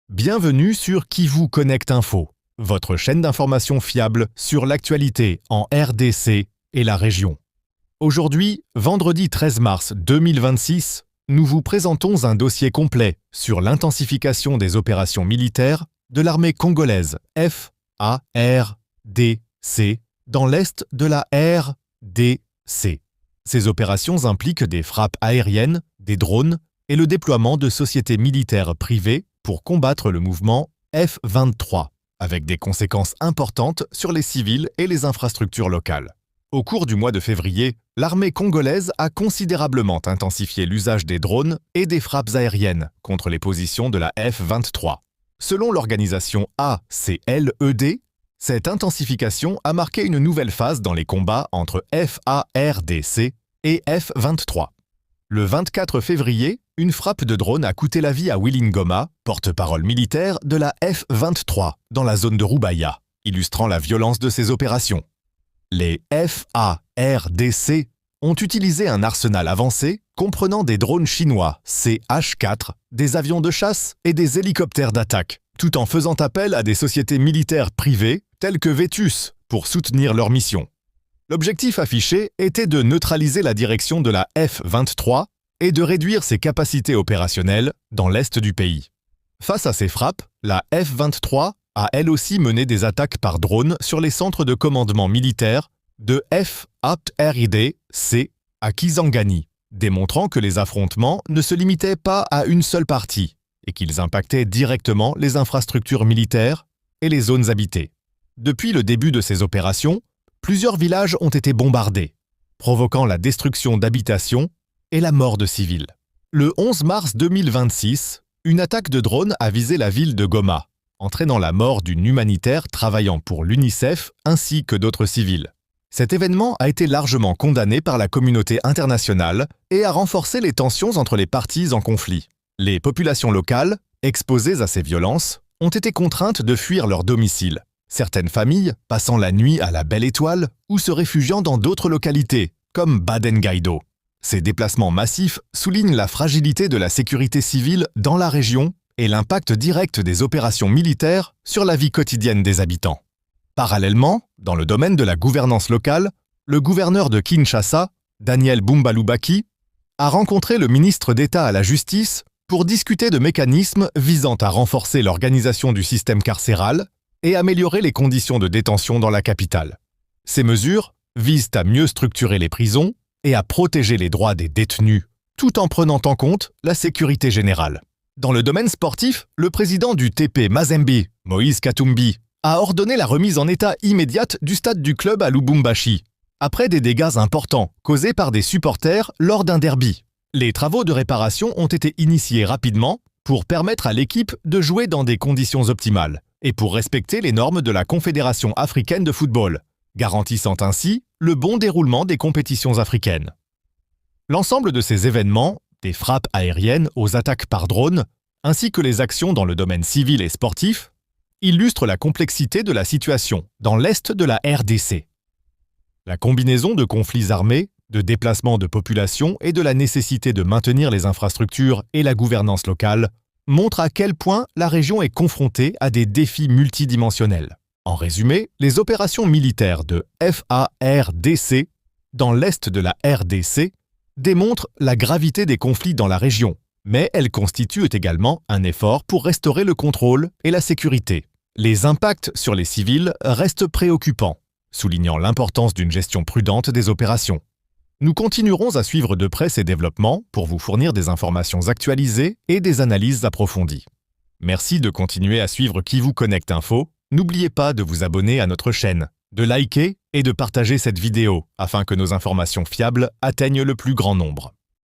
Bienvenue sur Qui vous connecte info, votre chaîne d'information fiable sur l'actualité en RDC et la région. Aujourd'hui, vendredi 13 mars 2026, nous vous présentons un dossier complet sur l'intensification des opérations militaires de l'armée congolaise FARDC dans l'est de la RDC. Ces opérations impliquent des frappes aériennes, des drones et le déploiement de sociétés militaires privées pour combattre le mouvement F-23, avec des conséquences importantes sur les civils et les infrastructures locales. Au cours du mois de février, l'armée congolaise a considérablement intensifié l'usage des drones et des frappes aériennes contre les positions de la F-23. Selon l'organisation ACLED, cette intensification a marqué une nouvelle phase dans les combats entre FARDC et F-23. Le 24 février, une frappe de drone a coûté la vie à Willy Ngoma, porte-parole militaire de la F-23, dans la zone de Rubaya, illustrant la violence de ces opérations. Les FARDC ont utilisé un arsenal avancé comprenant des drones chinois CH-4, des avions de chasse et des hélicoptères d'attaque, tout en faisant appel à des sociétés militaires privées telles que Vetus pour soutenir leur mission. L'objectif affiché était de neutraliser la direction de la F-23 et de réduire ses capacités opérationnelles dans l'est du pays. Face à ces frappes, la F-23 a elle aussi mené des attaques par drone sur les centres de commandement militaire de FARDC à Kisangani, démontrant que les affrontements ne se limitaient pas à une seule partie et qu'ils impactaient directement les infrastructures militaires et les zones habitées. Depuis le début de ces opérations, plusieurs villages ont été bombardés, provoquant la destruction d'habitations et la mort de civils. Le 11 mars 2026, une attaque de drone a visé la ville de Goma, entraînant la mort d'une humanitaire travaillant pour l'UNICEF ainsi que d'autres civils. Cet événement a été largement condamné par la communauté internationale et a renforcé les tensions entre les parties en conflit. Les populations locales, exposées à ces violences, ont été contraintes de fuir leur domicile. Certaines familles passant la nuit à la Belle Étoile ou se réfugiant dans d'autres localités, comme Baden-Gaïdo. Ces déplacements massifs soulignent la fragilité de la sécurité civile dans la région et l'impact direct des opérations militaires sur la vie quotidienne des habitants. Parallèlement, dans le domaine de la gouvernance locale, le gouverneur de Kinshasa, Daniel Bumba-Lubaki, a rencontré le ministre d'État à la Justice pour discuter de mécanismes visant à renforcer l'organisation du système carcéral et améliorer les conditions de détention dans la capitale. Ces mesures visent à mieux structurer les prisons et à protéger les droits des détenus, tout en prenant en compte la sécurité générale. Dans le domaine sportif, le président du TP Mazembe, Moïse Katumbi, a ordonné la remise en état immédiate du stade du club à Lubumbashi, après des dégâts importants causés par des supporters lors d'un derby. Les travaux de réparation ont été initiés rapidement pour permettre à l'équipe de jouer dans des conditions optimales et pour respecter les normes de la Confédération africaine de football, garantissant ainsi le bon déroulement des compétitions africaines. L'ensemble de ces événements, des frappes aériennes aux attaques par drone, ainsi que les actions dans le domaine civil et sportif, illustrent la complexité de la situation dans l'est de la RDC. La combinaison de conflits armés, de déplacements de population et de la nécessité de maintenir les infrastructures et la gouvernance locale montre à quel point la région est confrontée à des défis multidimensionnels. En résumé, les opérations militaires de FARDC dans l'est de la RDC démontrent la gravité des conflits dans la région, mais elles constituent également un effort pour restaurer le contrôle et la sécurité. Les impacts sur les civils restent préoccupants, soulignant l'importance d'une gestion prudente des opérations. Nous continuerons à suivre de près ces développements pour vous fournir des informations actualisées et des analyses approfondies. Merci de continuer à suivre Qui vous connecte info. N'oubliez pas de vous abonner à notre chaîne, de liker et de partager cette vidéo afin que nos informations fiables atteignent le plus grand nombre.